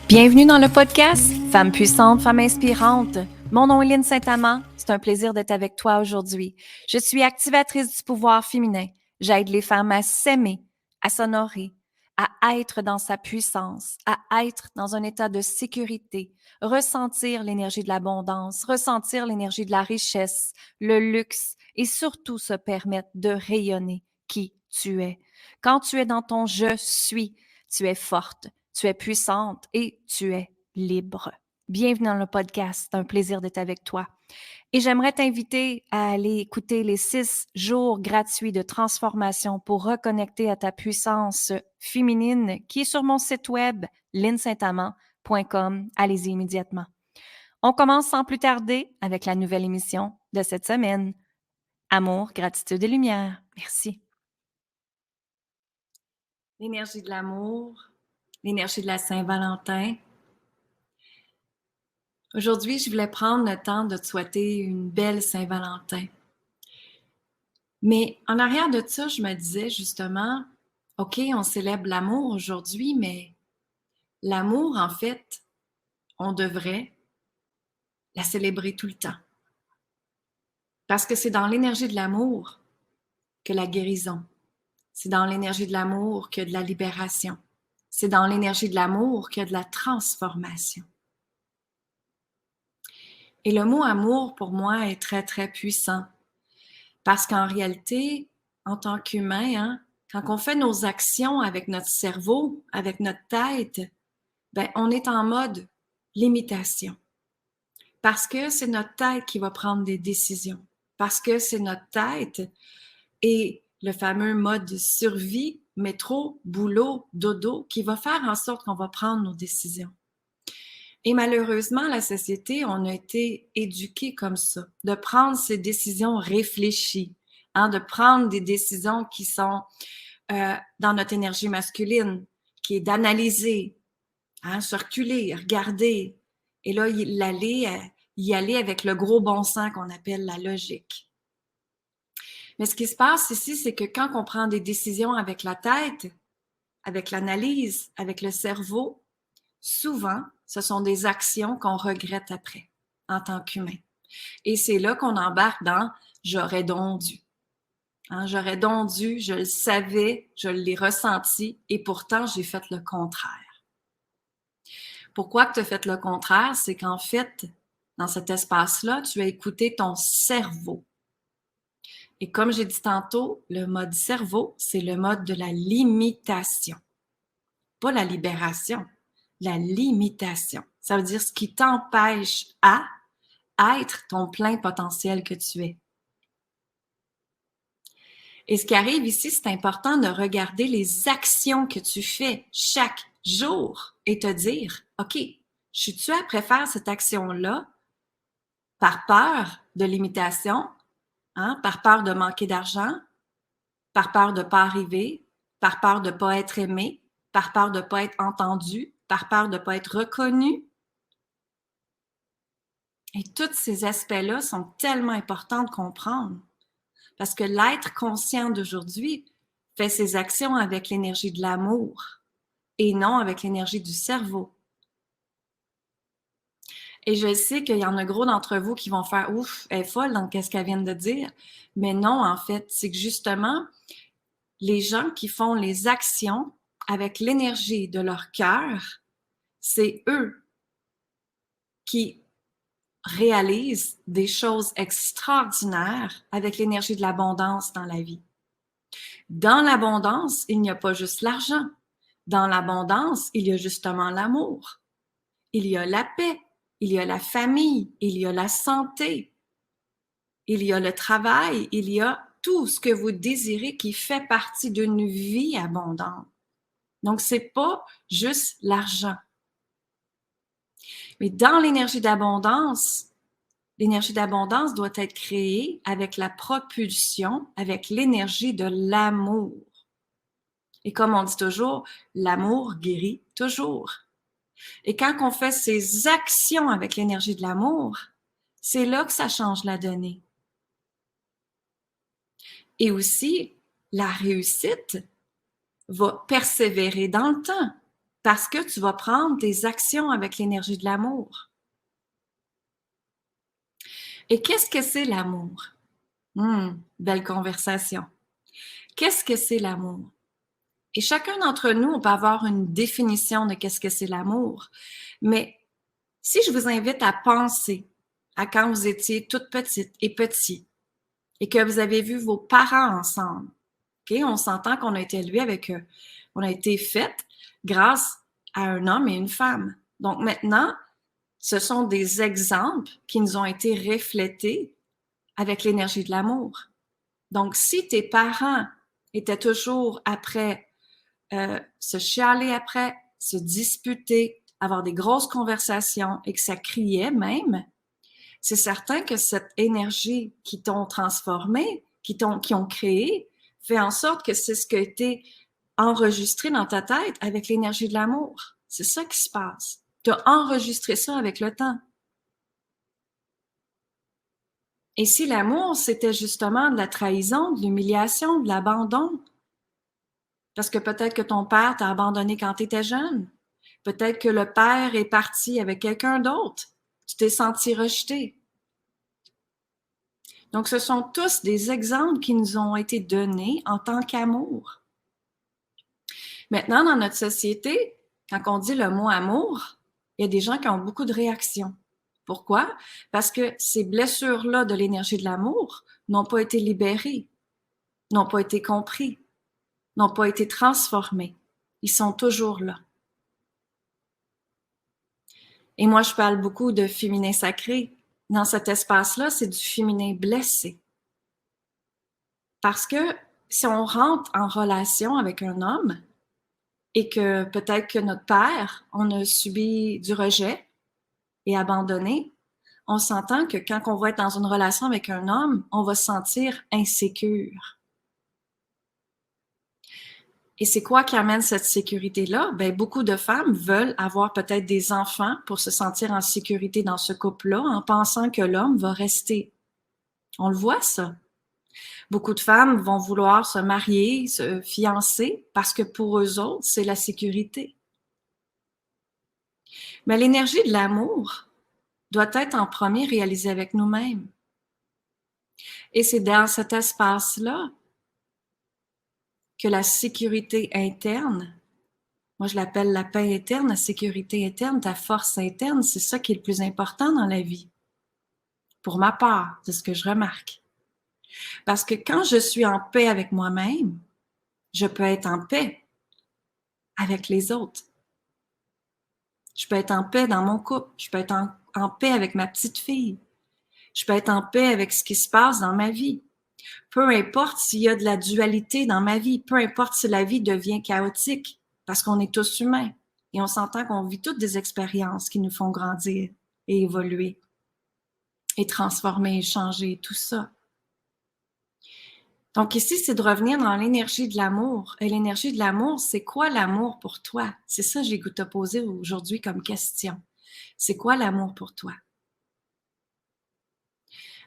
Bienvenue dans le podcast Femmes puissantes, femmes inspirantes. Mon nom est Lynne Saint-Amand. C'est un plaisir d'être avec toi aujourd'hui. Je suis activatrice du pouvoir féminin. J'aide les femmes à s'aimer, à s'honorer, à être dans sa puissance, à être dans un état de sécurité, ressentir l'énergie de l'abondance, ressentir l'énergie de la richesse, le luxe et surtout se permettre de rayonner qui tu es. Quand tu es dans ton « je suis », tu es forte. Tu es puissante et tu es libre. Bienvenue dans le podcast. C'est un plaisir d'être avec toi. Et j'aimerais t'inviter à aller écouter les 6 jours gratuits de transformation pour reconnecter à ta puissance féminine qui est sur mon site web lynnesaintamand.com. Allez-y immédiatement. On commence sans plus tarder avec la nouvelle émission de cette semaine. Amour, gratitude et lumière. Merci. L'énergie de l'amour. L'énergie de la Saint-Valentin. Aujourd'hui, je voulais prendre le temps de te souhaiter une belle Saint-Valentin. Mais en arrière de ça, je me disais justement, OK, on célèbre l'amour aujourd'hui, mais l'amour, en fait, on devrait la célébrer tout le temps. Parce que c'est dans l'énergie de l'amour que la guérison. C'est dans l'énergie de l'amour que de la libération. C'est dans l'énergie de l'amour qu'il y a de la transformation. Et le mot amour, pour moi, est très, très puissant. Parce qu'en réalité, en tant qu'humain, quand on fait nos actions avec notre cerveau, avec notre tête, on est en mode limitation. Parce que c'est notre tête qui va prendre des décisions. Parce que c'est notre tête et le fameux mode survie, métro, boulot, dodo, qui va faire en sorte qu'on va prendre nos décisions. Et malheureusement, la société, on a été éduqués comme ça, de prendre ces décisions réfléchies, de prendre des décisions qui sont dans notre énergie masculine, qui est d'analyser, se reculer, regarder, et là, y aller avec le gros bon sens qu'on appelle la logique. Mais ce qui se passe ici, c'est que quand on prend des décisions avec la tête, avec l'analyse, avec le cerveau, souvent, ce sont des actions qu'on regrette après, en tant qu'humain. Et c'est là qu'on embarque dans « j'aurais donc dû ». J'aurais donc dû, je le savais, je l'ai ressenti et pourtant, j'ai fait le contraire. Pourquoi que tu as fait le contraire? C'est qu'en fait, dans cet espace-là, tu as écouté ton cerveau. Et comme j'ai dit tantôt, le mode cerveau, c'est le mode de la limitation, pas la libération. La limitation. Ça veut dire ce qui t'empêche à être ton plein potentiel que tu es. Et ce qui arrive ici, c'est important de regarder les actions que tu fais chaque jour et te dire, OK, je suis-tu à faire cette action-là par peur de limitation, par peur de manquer d'argent, par peur de ne pas arriver, par peur de ne pas être aimé, par peur de ne pas être entendu, par peur de ne pas être reconnu. Et tous ces aspects-là sont tellement importants de comprendre. Parce que l'être conscient d'aujourd'hui fait ses actions avec l'énergie de l'amour et non avec l'énergie du cerveau. Et je sais qu'il y en a gros d'entre vous qui vont faire « Ouf, elle est folle dans ce qu'elle vient de dire ». Mais non, en fait, c'est que justement, les gens qui font les actions avec l'énergie de leur cœur, c'est eux qui réalisent des choses extraordinaires avec l'énergie de l'abondance dans la vie. Dans l'abondance, il n'y a pas juste l'argent. Dans l'abondance, il y a justement l'amour. Il y a la paix, il y a la famille, il y a la santé, il y a le travail, il y a tout ce que vous désirez qui fait partie d'une vie abondante. Donc, c'est pas juste l'argent. Mais dans l'énergie d'abondance doit être créée avec la propulsion, avec l'énergie de l'amour. Et comme on dit toujours, l'amour guérit toujours. Et quand on fait ces actions avec l'énergie de l'amour, c'est là que ça change la donnée. Et aussi, la réussite va persévérer dans le temps parce que tu vas prendre des actions avec l'énergie de l'amour. Et qu'est-ce que c'est l'amour? Belle conversation. Qu'est-ce que c'est l'amour? Et chacun d'entre nous, on peut avoir une définition de qu'est-ce que c'est l'amour. Mais si je vous invite à penser à quand vous étiez toute petite et petit et que vous avez vu vos parents ensemble, okay? On s'entend qu'on a été élevés avec eux. On a été faites grâce à un homme et une femme. Donc maintenant, ce sont des exemples qui nous ont été reflétés avec l'énergie de l'amour. Donc, si tes parents étaient toujours après, se chialer après, se disputer, avoir des grosses conversations et que ça criait même, c'est certain que cette énergie qui t'ont transformé, qui ont créé, fait en sorte que c'est ce qui a été enregistré dans ta tête avec l'énergie de l'amour. C'est ça qui se passe. Tu as enregistré ça avec le temps. Et si l'amour, c'était justement de la trahison, de l'humiliation, de l'abandon, parce que peut-être que ton père t'a abandonné quand tu étais jeune, peut-être que le père est parti avec quelqu'un d'autre, tu t'es senti rejeté. Donc, ce sont tous des exemples qui nous ont été donnés en tant qu'amour. Maintenant, dans notre société, quand on dit le mot amour, il y a des gens qui ont beaucoup de réactions. Pourquoi? Parce que ces blessures-là de l'énergie de l'amour n'ont pas été libérées, n'ont pas été compris, n'ont pas été transformés. Ils sont toujours là. Et moi, je parle beaucoup de féminin sacré. Dans cet espace-là, c'est du féminin blessé. Parce que si on rentre en relation avec un homme et que peut-être que notre père, on a subi du rejet et abandonné, on s'entend que quand on va être dans une relation avec un homme, on va se sentir insécure. Et c'est quoi qui amène cette sécurité-là? Ben, beaucoup de femmes veulent avoir peut-être des enfants pour se sentir en sécurité dans ce couple-là en pensant que l'homme va rester. On le voit, ça. Beaucoup de femmes vont vouloir se marier, se fiancer parce que pour eux autres, c'est la sécurité. Mais l'énergie de l'amour doit être en premier réalisée avec nous-mêmes. Et c'est dans cet espace-là que la sécurité interne, moi je l'appelle la paix interne, la sécurité interne, ta force interne, c'est ça qui est le plus important dans la vie. Pour ma part, c'est ce que je remarque. Parce que quand je suis en paix avec moi-même, je peux être en paix avec les autres. Je peux être en paix dans mon couple. Je peux être en paix avec ma petite fille. Je peux être en paix avec ce qui se passe dans ma vie. Peu importe s'il y a de la dualité dans ma vie, peu importe si la vie devient chaotique, parce qu'on est tous humains et on s'entend qu'on vit toutes des expériences qui nous font grandir et évoluer et transformer et changer, tout ça. Donc ici, c'est de revenir dans l'énergie de l'amour. Et l'énergie de l'amour, c'est quoi l'amour pour toi? C'est ça que j'ai goût de te poser aujourd'hui comme question. C'est quoi l'amour pour toi?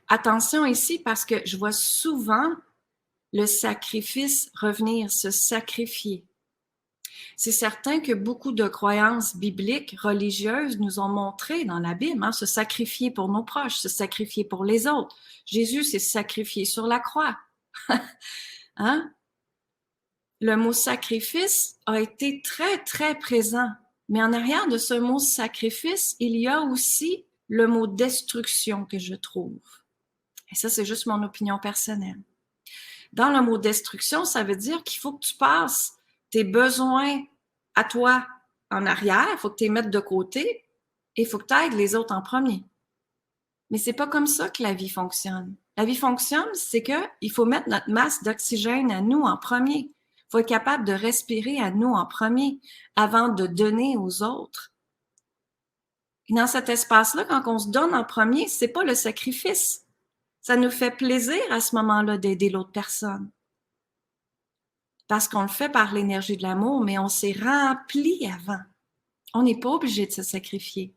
Attention ici parce que je vois souvent le sacrifice revenir, se sacrifier. C'est certain que beaucoup de croyances bibliques, religieuses nous ont montré dans la Bible, se sacrifier pour nos proches, se sacrifier pour les autres. Jésus s'est sacrifié sur la croix. Hein? Le mot sacrifice a été très, très présent. Mais en arrière de ce mot sacrifice, il y a aussi le mot destruction que je trouve. Et ça, c'est juste mon opinion personnelle. Dans le mot destruction, ça veut dire qu'il faut que tu passes tes besoins à toi en arrière, il faut que tu les mettes de côté et il faut que tu aides les autres en premier. Mais c'est pas comme ça que la vie fonctionne. La vie fonctionne, c'est qu'il faut mettre notre masse d'oxygène à nous en premier. Il faut être capable de respirer à nous en premier avant de donner aux autres. Et dans cet espace-là, quand on se donne en premier, c'est pas le sacrifice. Ça nous fait plaisir à ce moment-là d'aider l'autre personne. Parce qu'on le fait par l'énergie de l'amour, mais on s'est rempli avant. On n'est pas obligé de se sacrifier.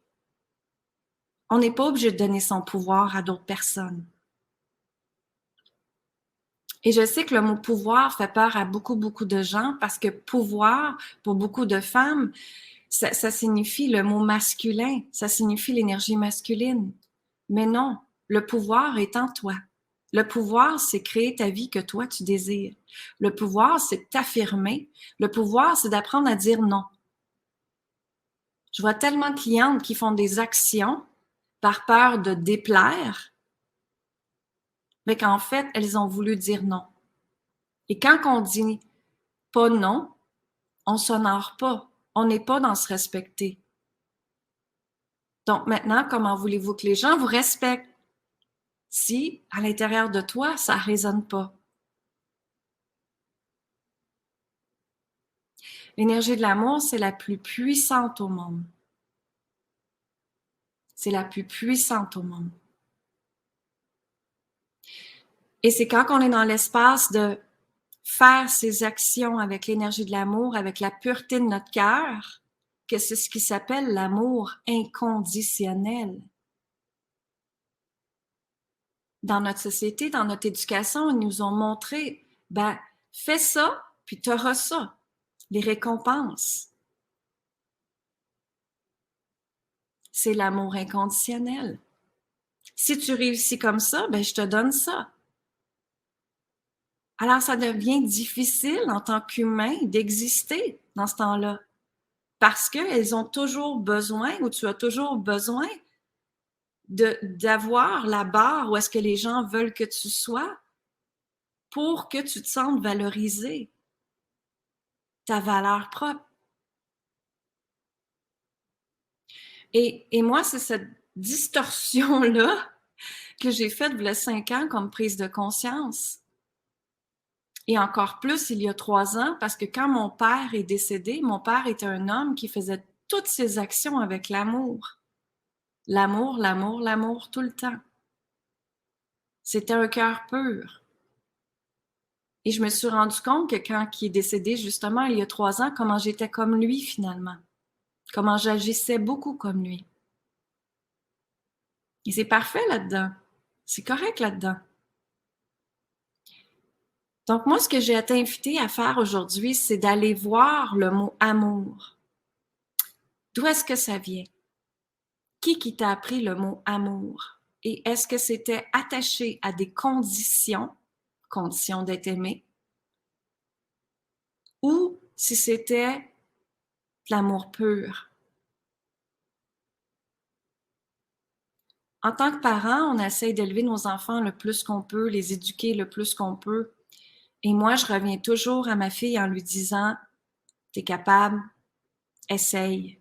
On n'est pas obligé de donner son pouvoir à d'autres personnes. Et je sais que le mot pouvoir fait peur à beaucoup, beaucoup de gens parce que pouvoir, pour beaucoup de femmes, ça signifie le mot masculin, ça signifie l'énergie masculine. Mais non, le pouvoir est en toi. Le pouvoir, c'est créer ta vie que toi, tu désires. Le pouvoir, c'est t'affirmer. Le pouvoir, c'est d'apprendre à dire non. Je vois tellement de clientes qui font des actions par peur de déplaire, mais qu'en fait, elles ont voulu dire non. Et quand on dit pas non, on s'honore pas. On n'est pas dans se respecter. Donc maintenant, comment voulez-vous que les gens vous respectent si à l'intérieur de toi, ça ne résonne pas? L'énergie de l'amour, c'est la plus puissante au monde. C'est la plus puissante au monde. Et c'est quand on est dans l'espace de faire ces actions avec l'énergie de l'amour, avec la pureté de notre cœur, que c'est ce qui s'appelle l'amour inconditionnel. Dans notre société, dans notre éducation, ils nous ont montré, ben, fais ça, puis tu auras ça, les récompenses. C'est l'amour inconditionnel. Si tu réussis comme ça, ben, je te donne ça. Alors, ça devient difficile en tant qu'humain d'exister dans ce temps-là. Parce qu'elles ont toujours besoin, ou tu as toujours besoin d'avoir la barre où est-ce que les gens veulent que tu sois pour que tu te sentes valorisé, ta valeur propre. Et moi, c'est cette distorsion-là que j'ai faite il y a 5 ans comme prise de conscience. Et encore plus il y a 3 ans, parce que quand mon père est décédé, mon père était un homme qui faisait toutes ses actions avec l'amour. L'amour, l'amour, l'amour, tout le temps. C'était un cœur pur. Et je me suis rendu compte que quand il est décédé, justement, il y a 3 ans, comment j'étais comme lui, finalement. Comment j'agissais beaucoup comme lui. Et c'est parfait là-dedans. C'est correct là-dedans. Donc, moi, ce que j'ai été invitée à faire aujourd'hui, c'est d'aller voir le mot amour. D'où est-ce que ça vient? Qui t'a appris le mot amour? Et est-ce que c'était attaché à des conditions d'être aimé, ou si c'était de l'amour pur? En tant que parent, on essaye d'élever nos enfants le plus qu'on peut, les éduquer le plus qu'on peut. Et moi, je reviens toujours à ma fille en lui disant, t'es capable, essaye.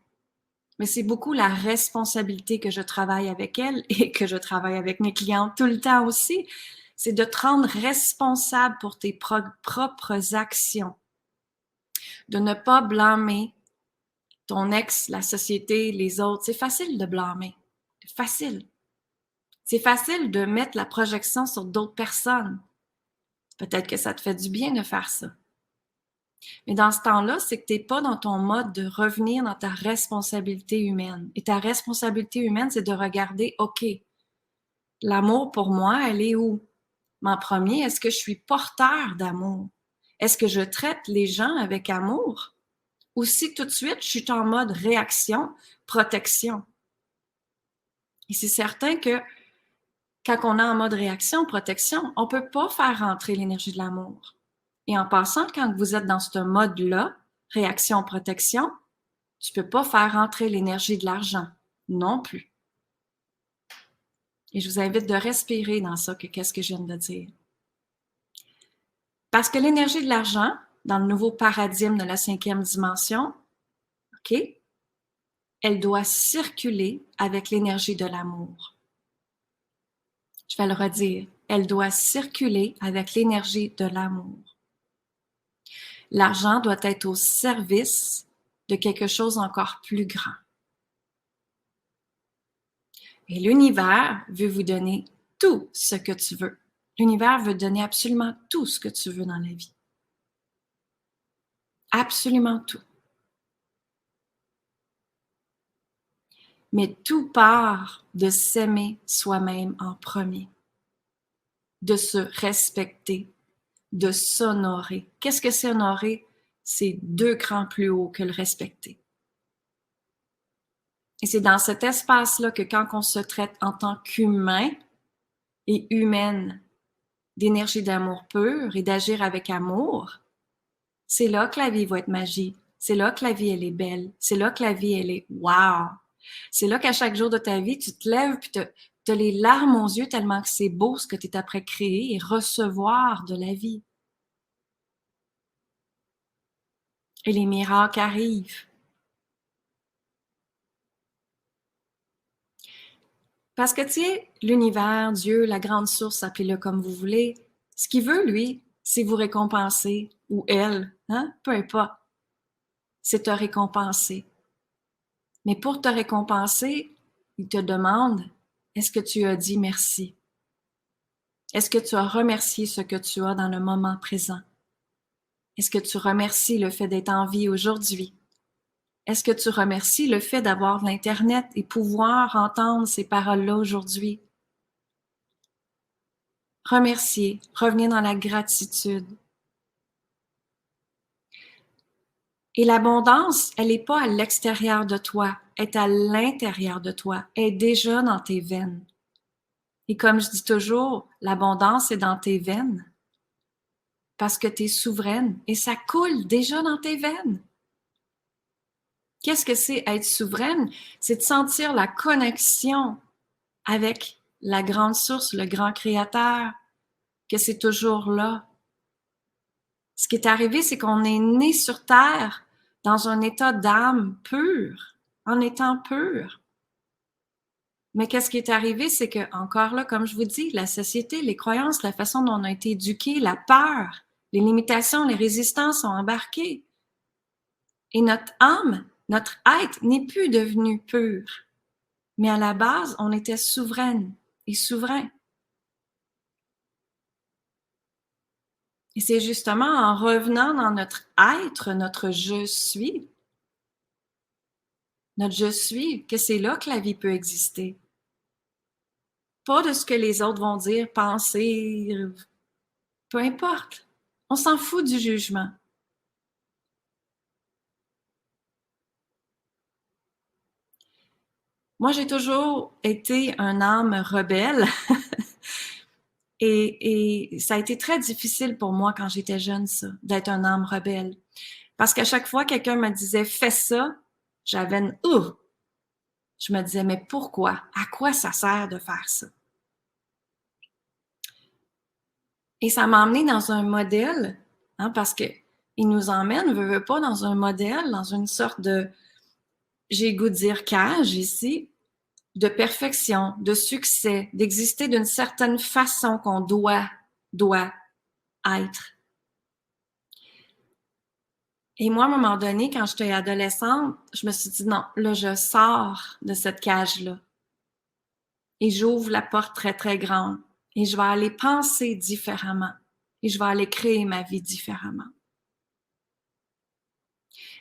Mais c'est beaucoup la responsabilité que je travaille avec elle et que je travaille avec mes clientes tout le temps aussi. C'est de te rendre responsable pour tes propres actions. De ne pas blâmer ton ex, la société, les autres. C'est facile de blâmer. C'est facile. C'est facile de mettre la projection sur d'autres personnes. Peut-être que ça te fait du bien de faire ça. Mais dans ce temps-là, c'est que tu n'es pas dans ton mode de revenir dans ta responsabilité humaine. Et ta responsabilité humaine, c'est de regarder, OK, l'amour pour moi, elle est où? Mais en premier, est-ce que je suis porteur d'amour? Est-ce que je traite les gens avec amour? Ou si tout de suite, je suis en mode réaction, protection? Et c'est certain que quand on est en mode réaction, protection, on ne peut pas faire rentrer l'énergie de l'amour. Et en passant, quand vous êtes dans ce mode-là, réaction, protection, tu ne peux pas faire rentrer l'énergie de l'argent non plus. Et je vous invite de respirer dans ça, qu'est-ce que je viens de dire. Parce que l'énergie de l'argent, dans le nouveau paradigme de la 5e dimension, OK, elle doit circuler avec l'énergie de l'amour. Je vais le redire. Elle doit circuler avec l'énergie de l'amour. L'argent doit être au service de quelque chose encore plus grand. Et l'univers veut vous donner tout ce que tu veux. L'univers veut donner absolument tout ce que tu veux dans la vie. Absolument tout. Mais tout part de s'aimer soi-même en premier, de se respecter, de s'honorer. Qu'est-ce que c'est honorer? C'est 2 crans plus haut que le respecter. Et c'est dans cet espace-là que quand on se traite en tant qu'humain et humaine, d'énergie d'amour pur et d'agir avec amour, c'est là que la vie va être magie. C'est là que la vie, elle est belle. C'est là que la vie, elle est wow. C'est là qu'à chaque jour de ta vie, tu te lèves puis t'as les larmes aux yeux tellement que c'est beau ce que tu es après créer et recevoir de la vie. Et les miracles arrivent. Parce que, tu sais, l'univers, Dieu, la grande source, appelez-le comme vous voulez, ce qu'il veut, lui, c'est vous récompenser, ou elle, hein, peu importe, c'est te récompenser. Mais pour te récompenser, il te demande, est-ce que tu as dit merci? Est-ce que tu as remercié ce que tu as dans le moment présent? Est-ce que tu remercies le fait d'être en vie aujourd'hui? Est-ce que tu remercies le fait d'avoir l'Internet et pouvoir entendre ces paroles-là aujourd'hui? Remercier, revenir dans la gratitude. Et l'abondance, elle n'est pas à l'extérieur de toi, elle est à l'intérieur de toi, elle est déjà dans tes veines. Et comme je dis toujours, l'abondance est dans tes veines parce que tu es souveraine et ça coule déjà dans tes veines. Qu'est-ce que c'est être souveraine? C'est de sentir la connexion avec la grande source, le grand créateur, que c'est toujours là. Ce qui est arrivé, c'est qu'on est né sur Terre dans un état d'âme pure, en étant pur. Mais qu'est-ce qui est arrivé, c'est que, encore là, comme je vous dis, la société, les croyances, la façon dont on a été éduqué, la peur, les limitations, les résistances sont embarquées. Et notre âme, notre être n'est plus devenu pur. Mais à la base, on était souveraine et souverain. Et c'est justement en revenant dans notre être, notre je suis, notre je suis, que c'est là que la vie peut exister. Pas de ce que les autres vont dire, penser, peu importe. On s'en fout du jugement. Moi, j'ai toujours été un âme rebelle et ça a été très difficile pour moi quand j'étais jeune, ça, d'être un âme rebelle. Parce qu'à chaque fois, quelqu'un me disait « fais ça », j'avais une « ouh ». Je me disais « mais pourquoi? À quoi ça sert de faire ça? » Et ça m'a emmené dans un modèle, hein, parce que il nous emmène, veut pas, dans un modèle, dans une sorte de, j'ai goût de dire cage ici, de perfection, de succès, d'exister d'une certaine façon qu'on doit être. Et moi, à un moment donné, quand j'étais adolescente, je me suis dit non, là, je sors de cette cage-là. Et j'ouvre la porte très, très grande. Et je vais aller penser différemment. Et je vais aller créer ma vie différemment.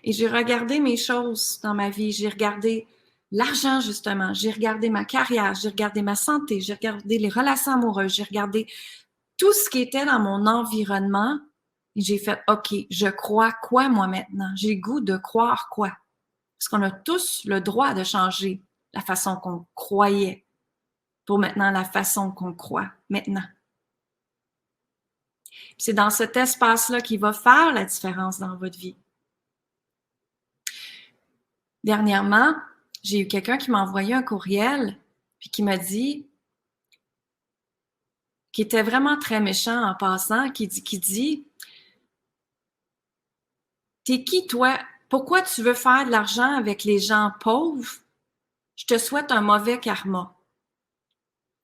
Et j'ai regardé mes choses dans ma vie. J'ai regardé l'argent, justement. J'ai regardé ma carrière. J'ai regardé ma santé. J'ai regardé les relations amoureuses. J'ai regardé tout ce qui était dans mon environnement. Et j'ai fait, OK, je crois quoi, moi, maintenant? J'ai le goût de croire quoi? Parce qu'on a tous le droit de changer la façon qu'on croyait pour maintenant la façon qu'on croit maintenant. C'est dans cet espace-là qui va faire la différence dans votre vie. Dernièrement, j'ai eu quelqu'un qui m'a envoyé un courriel puis qui m'a dit, qui était vraiment très méchant en passant, qui dit t'es qui toi? Pourquoi tu veux faire de l'argent avec les gens pauvres? Je te souhaite un mauvais karma.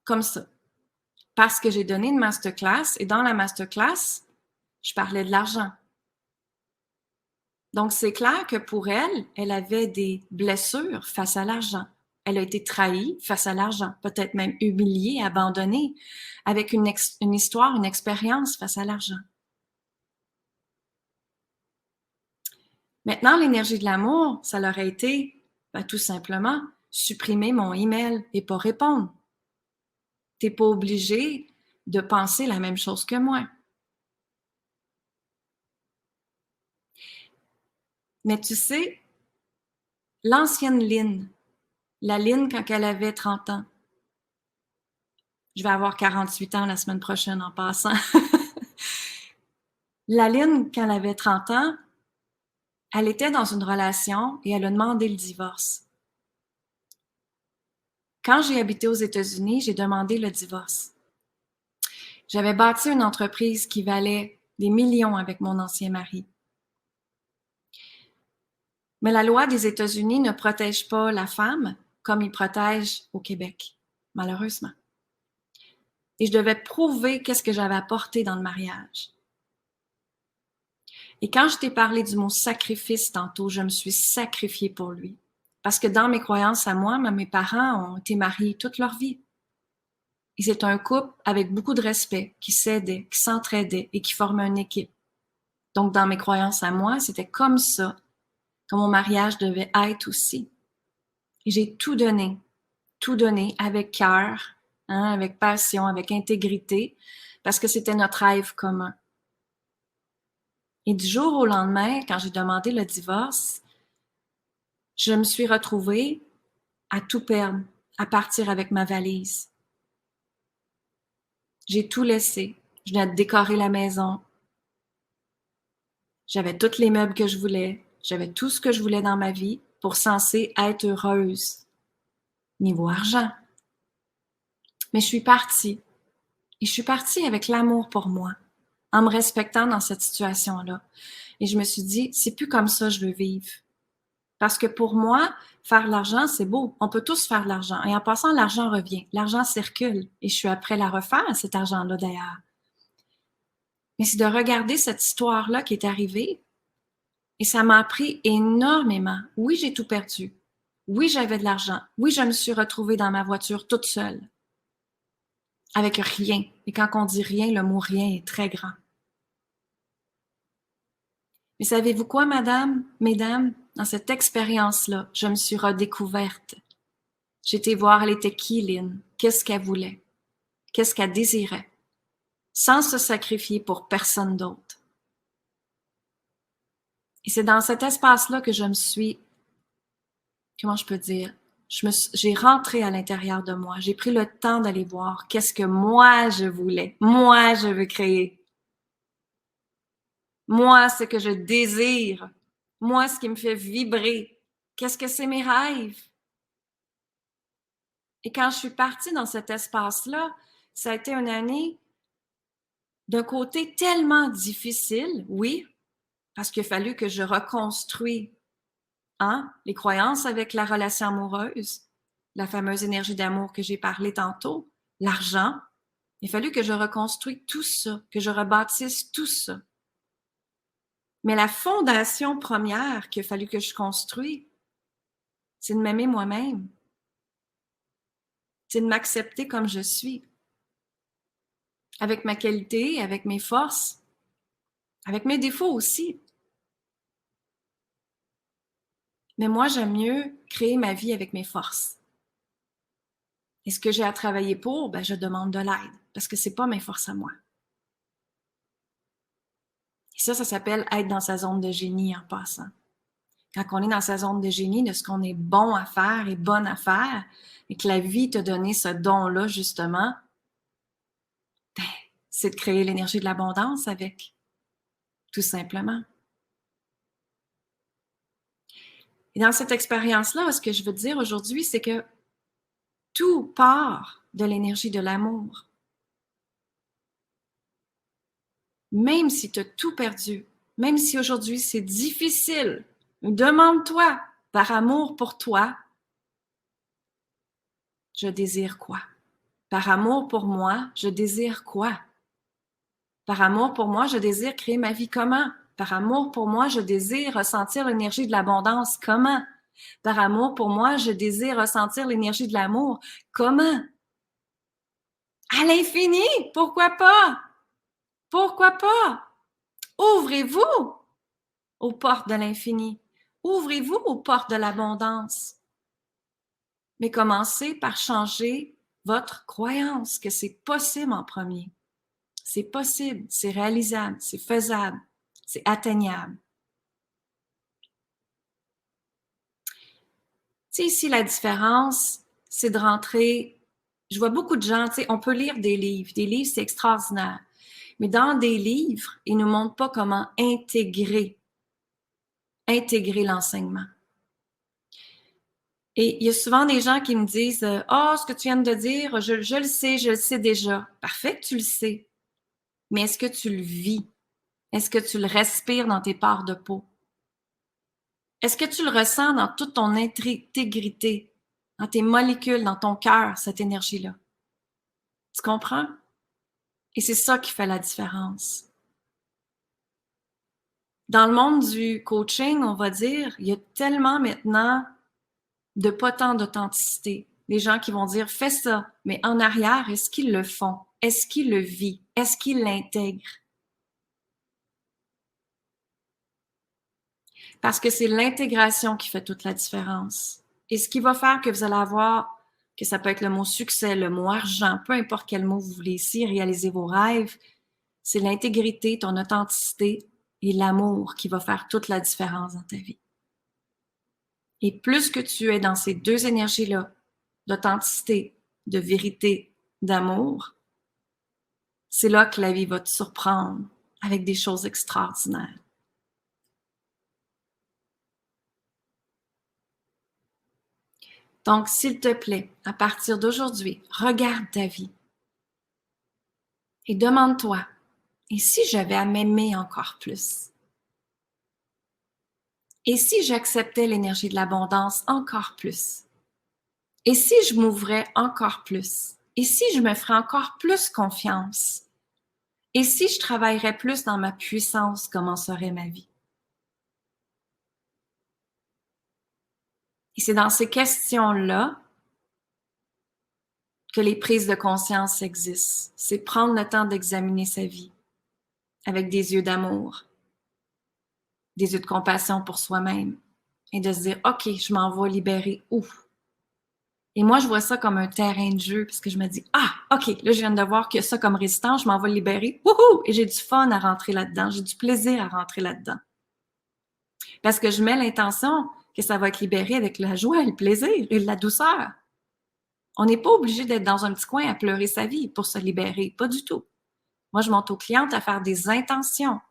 Comme ça. Parce que j'ai donné une masterclass et dans la masterclass, je parlais de l'argent. Donc, c'est clair que pour elle, elle avait des blessures face à l'argent. Elle a été trahie face à l'argent, peut-être même humiliée, abandonnée, avec une histoire, une expérience face à l'argent. Maintenant, l'énergie de l'amour, ça leur a été tout simplement, supprimer mon email et pas répondre. Tu n'es pas obligé de penser la même chose que moi. Mais tu sais, l'ancienne Lynn, la Lynn quand elle avait 30 ans, je vais avoir 48 ans la semaine prochaine en passant. La Lynn, quand elle avait 30 ans, elle était dans une relation et elle a demandé le divorce. Quand j'ai habité aux États-Unis, j'ai demandé le divorce. J'avais bâti une entreprise qui valait des millions avec mon ancien mari. Mais la loi des États-Unis ne protège pas la femme comme il protège au Québec, malheureusement. Et je devais prouver qu'est-ce que j'avais apporté dans le mariage. Et quand je t'ai parlé du mot sacrifice tantôt, je me suis sacrifiée pour lui. Parce que dans mes croyances à moi, mes parents ont été mariés toute leur vie. Ils étaient un couple avec beaucoup de respect, qui s'aidait, qui s'entraidait et qui formait une équipe. Donc, dans mes croyances à moi, c'était comme ça que mon mariage devait être aussi. Et j'ai tout donné avec cœur, avec passion, avec intégrité, parce que c'était notre rêve commun. Et du jour au lendemain, quand j'ai demandé le divorce, je me suis retrouvée à tout perdre, à partir avec ma valise. J'ai tout laissé. Je venais de décorer la maison. J'avais tous les meubles que je voulais. J'avais tout ce que je voulais dans ma vie pour censé être heureuse. Niveau argent. Mais je suis partie. Et je suis partie avec l'amour pour moi, en me respectant dans cette situation-là. Et je me suis dit, c'est plus comme ça que je veux vivre. Parce que pour moi, faire de l'argent, c'est beau. On peut tous faire de l'argent. Et en passant, l'argent revient. L'argent circule. Et je suis après la refaire, cet argent-là, d'ailleurs. Mais c'est de regarder cette histoire-là qui est arrivée. Et ça m'a appris énormément. Oui, j'ai tout perdu. Oui, j'avais de l'argent. Oui, je me suis retrouvée dans ma voiture toute seule. Avec rien. Et quand on dit rien, le mot rien est très grand. Mais savez-vous quoi, madame, mesdames? Dans cette expérience-là, je me suis redécouverte. J'ai été voir elle était qui, Lynn? Qu'est-ce qu'elle voulait? Qu'est-ce qu'elle désirait? Sans se sacrifier pour personne d'autre. Et c'est dans cet espace-là que je me suis, comment je peux dire, j'ai rentré à l'intérieur de moi. J'ai pris le temps d'aller voir qu'est-ce que moi je voulais. Moi, je veux créer. Moi, ce que je désire. Moi, ce qui me fait vibrer. Qu'est-ce que c'est mes rêves? Et quand je suis partie dans cet espace-là, ça a été une année d'un côté tellement difficile, oui, parce qu'il a fallu que je reconstruise les croyances avec la relation amoureuse, la fameuse énergie d'amour que j'ai parlé tantôt, l'argent. Il a fallu que je reconstruise tout ça, que je rebâtisse tout ça. Mais la fondation première qu'il a fallu que je construise, c'est de m'aimer moi-même. C'est de m'accepter comme je suis. Avec ma qualité, avec mes forces, avec mes défauts aussi. Mais moi, j'aime mieux créer ma vie avec mes forces. Et ce que j'ai à travailler pour, je demande de l'aide, parce que c'est pas mes forces à moi. Et ça s'appelle être dans sa zone de génie en passant. Quand on est dans sa zone de génie, de ce qu'on est bon à faire et bonne à faire, et que la vie t'a donné ce don-là, justement, c'est de créer l'énergie de l'abondance avec, tout simplement. Et dans cette expérience-là, ce que je veux dire aujourd'hui, c'est que tout part de l'énergie de l'amour. Même si tu as tout perdu, même si aujourd'hui c'est difficile, demande-toi, par amour pour toi, je désire quoi? Par amour pour moi, je désire quoi? Par amour pour moi, je désire créer ma vie comment? Par amour pour moi, je désire ressentir l'énergie de l'abondance comment? Par amour pour moi, je désire ressentir l'énergie de l'amour comment? À l'infini, pourquoi pas? Pourquoi pas? Ouvrez-vous aux portes de l'infini. Ouvrez-vous aux portes de l'abondance. Mais commencez par changer votre croyance que c'est possible en premier. C'est possible, c'est réalisable, c'est faisable, c'est atteignable. Tu sais, ici, la différence, c'est de rentrer. Je vois beaucoup de gens, tu sais, on peut lire des livres. Des livres, c'est extraordinaire. Mais dans des livres, ils ne nous montrent pas comment intégrer l'enseignement. Et il y a souvent des gens qui me disent « Ah, ce que tu viens de dire, je le sais déjà. » Parfait que tu le sais. Mais est-ce que tu le vis? Est-ce que tu le respires dans tes parts de peau? Est-ce que tu le ressens dans toute ton intégrité, dans tes molécules, dans ton cœur, cette énergie-là? Tu comprends? Et c'est ça qui fait la différence. Dans le monde du coaching, on va dire, il y a tellement maintenant de pas tant d'authenticité. Les gens qui vont dire, fais ça, mais en arrière, est-ce qu'ils le font? Est-ce qu'ils le vivent? Est-ce qu'ils l'intègrent? Parce que c'est l'intégration qui fait toute la différence. Et ce qui va faire que vous allez avoir, que ça peut être le mot succès, le mot argent, peu importe quel mot vous voulez ici, réaliser vos rêves, c'est l'intégrité, ton authenticité et l'amour qui va faire toute la différence dans ta vie. Et plus que tu es dans ces deux énergies-là, d'authenticité, de vérité, d'amour, c'est là que la vie va te surprendre avec des choses extraordinaires. Donc, s'il te plaît, à partir d'aujourd'hui, regarde ta vie et demande-toi, et si j'avais à m'aimer encore plus? Et si j'acceptais l'énergie de l'abondance encore plus? Et si je m'ouvrais encore plus? Et si je me ferais encore plus confiance? Et si je travaillerais plus dans ma puissance, comment serait ma vie? Et c'est dans ces questions-là que les prises de conscience existent. C'est prendre le temps d'examiner sa vie avec des yeux d'amour, des yeux de compassion pour soi-même et de se dire, OK, je m'en vais libérer où? Et moi, je vois ça comme un terrain de jeu parce que je me dis, ah, OK, là, je viens de voir que ça comme résistance, je m'en vais libérer. Wouhou! Et j'ai du fun à rentrer là-dedans. J'ai du plaisir à rentrer là-dedans. Parce que je mets l'intention que ça va être libéré avec la joie, le plaisir et la douceur. On n'est pas obligé d'être dans un petit coin à pleurer sa vie pour se libérer. Pas du tout. Moi, je montre aux clientes à faire des intentions.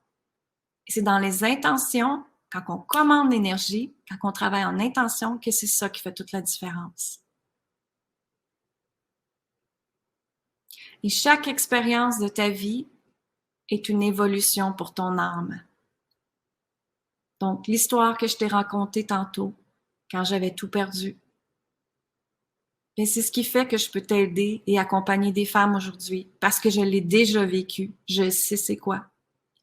Et c'est dans les intentions, quand on commande l'énergie, quand on travaille en intention, que c'est ça qui fait toute la différence. Et chaque expérience de ta vie est une évolution pour ton âme. Donc, l'histoire que je t'ai racontée tantôt, quand j'avais tout perdu, et c'est ce qui fait que je peux t'aider et accompagner des femmes aujourd'hui, parce que je l'ai déjà vécu. Je sais c'est quoi.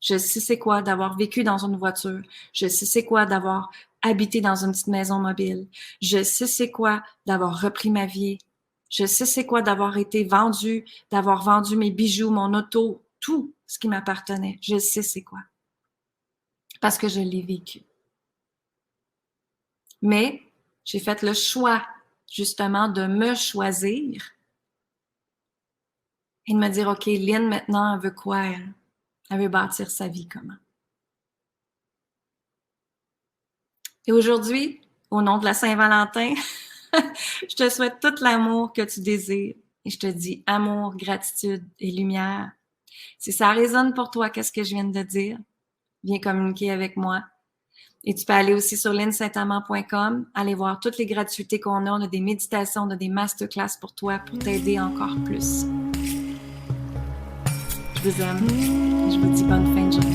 Je sais c'est quoi d'avoir vécu dans une voiture. Je sais c'est quoi d'avoir habité dans une petite maison mobile. Je sais c'est quoi d'avoir repris ma vie. Je sais c'est quoi d'avoir été vendue, d'avoir vendu mes bijoux, mon auto, tout ce qui m'appartenait. Je sais c'est quoi. Parce que je l'ai vécu. Mais j'ai fait le choix, justement, de me choisir et de me dire, OK, Lynn, maintenant, elle veut quoi, elle? Elle veut bâtir sa vie comment? Et aujourd'hui, au nom de la Saint-Valentin, je te souhaite tout l'amour que tu désires. Et je te dis amour, gratitude et lumière. Si ça résonne pour toi, qu'est-ce que je viens de dire? Viens communiquer avec moi. Et tu peux aller aussi sur lynsaintamant.com, aller voir toutes les gratuités qu'on a. On a des méditations, on a des masterclass pour toi, pour t'aider encore plus. Je vous aime. Je vous dis bonne fin de journée.